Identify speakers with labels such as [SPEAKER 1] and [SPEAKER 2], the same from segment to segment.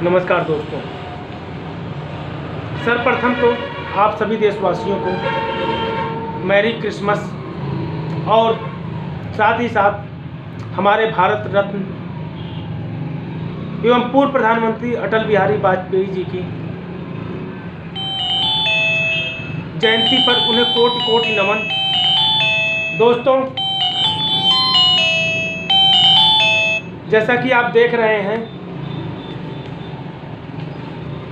[SPEAKER 1] नमस्कार दोस्तों। सर्वप्रथम तो आप सभी देशवासियों को मैरी क्रिसमस और साथ ही साथ हमारे भारत रत्न एवं पूर्व प्रधानमंत्री अटल बिहारी वाजपेयी जी की जयंती पर उन्हें कोटि कोटि नमन। दोस्तों, जैसा कि आप देख रहे हैं,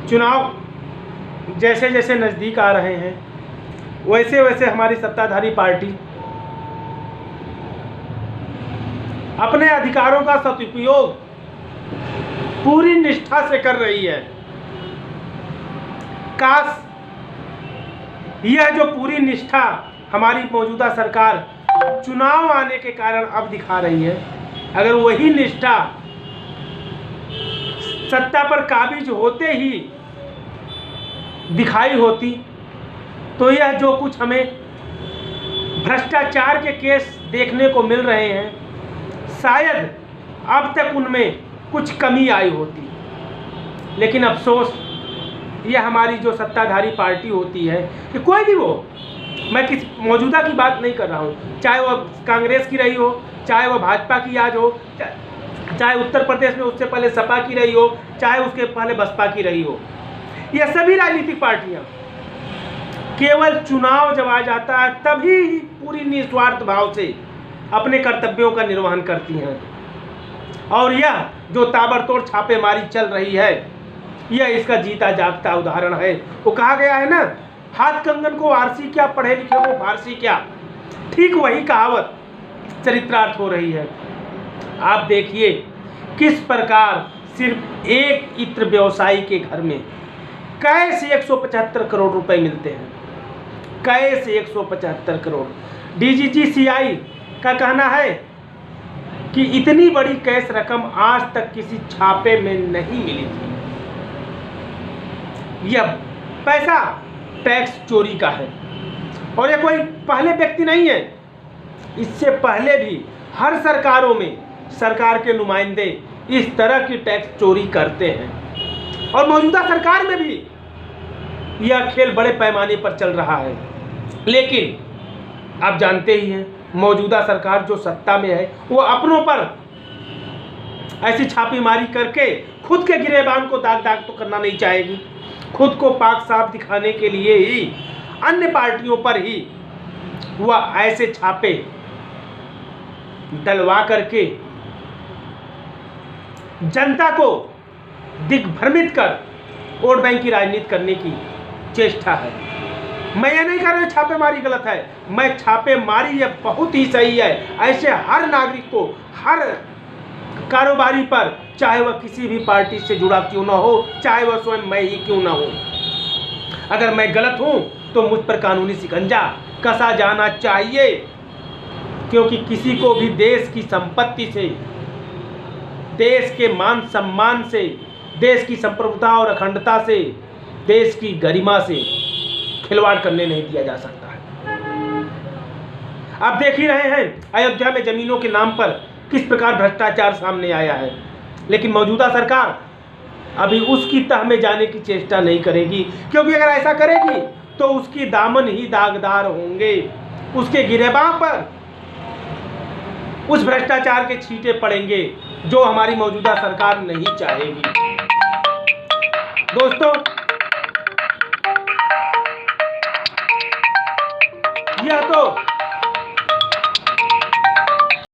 [SPEAKER 1] चुनाव जैसे जैसे नज़दीक आ रहे हैं वैसे वैसे हमारी सत्ताधारी पार्टी अपने अधिकारों का सदुपयोग पूरी निष्ठा से कर रही है। काश यह जो पूरी निष्ठा हमारी मौजूदा सरकार चुनाव आने के कारण अब दिखा रही है, अगर वही निष्ठा सत्ता पर काबिज होते ही दिखाई होती तो यह जो कुछ हमें भ्रष्टाचार के केस देखने को मिल रहे हैं, शायद अब तक उनमें कुछ कमी आई होती। लेकिन अफसोस यह हमारी जो सत्ताधारी पार्टी होती है कि कोई भी हो, मैं किस मौजूदा की बात नहीं कर रहा हूँ, चाहे वह कांग्रेस की रही हो, चाहे वह भाजपा की आज हो, चाहे उत्तर प्रदेश में उससे पहले सपा की रही हो, चाहे उसके पहले बसपा की रही हो, यह सभी राजनीतिक पार्टियां केवल चुनाव जब आ जाता है तभी पूरी निस्वार्थ भाव से अपने कर्तव्यों का निर्वहन करती हैं। और यह जो ताबड़तोड़ छापेमारी चल रही है, यह इसका जीता जागता उदाहरण है। वो कहा गया है ना, हाथ कंगन को आरसी क्या, पढ़े लिखे को फारसी क्या। ठीक वही कहावत चरित्रार्थ हो रही है। आप देखिए किस प्रकार सिर्फ एक इत्र व्यवसायी के घर में कैसे 175 करोड़ रुपए मिलते हैं, कैसे 175 करोड़। DGGCI का कहना है कि इतनी बड़ी कैश रकम आज तक किसी छापे में नहीं मिली थी। यह पैसा टैक्स चोरी का है और यह कोई पहले व्यक्ति नहीं है। इससे पहले भी हर सरकारों में सरकार के नुमाइंदे इस तरह की टैक्स चोरी करते हैं और मौजूदा सरकार में भी यह खेल बड़े पैमाने पर चल रहा है। लेकिन आप जानते ही हैं, मौजूदा सरकार जो सत्ता में है वो अपनों पर ऐसी छापेमारी करके खुद के गिरेबान को दाग दाग तो करना नहीं चाहेगी। खुद को पाक साफ दिखाने के लिए ही अन्य पार्टियों पर ही वह ऐसे छापे डलवा करके जनता को दिग्भ्रमित कर वोट बैंक की राजनीति करने की चेष्टा है। मैं ये नहीं कह रहा छापेमारी गलत है, मैं छापेमारी यह बहुत ही सही है। ऐसे हर नागरिक को, हर कारोबारी पर, चाहे वह किसी भी पार्टी से जुड़ा क्यों ना हो, चाहे वह स्वयं मैं ही क्यों ना हो, अगर मैं गलत हूं तो मुझ पर कानूनी शिकंजा कसा जाना चाहिए। क्योंकि किसी को भी देश की संपत्ति से, देश के मान सम्मान से, देश की संप्रभुता और अखंडता से, देश की गरिमा से खिलवाड़ करने नहीं दिया जा सकता है। आप देख ही रहे हैं अयोध्या में जमीनों के नाम पर किस प्रकार भ्रष्टाचार सामने आया है। लेकिन मौजूदा सरकार अभी उसकी तह में जाने की चेष्टा नहीं करेगी, क्योंकि अगर ऐसा करेगी तो उसकी दामन ही दागदार होंगे, उसके गिरेबान पर उस भ्रष्टाचार के छींटे पड़ेंगे जो हमारी मौजूदा सरकार नहीं चाहेगी। दोस्तों, यह तो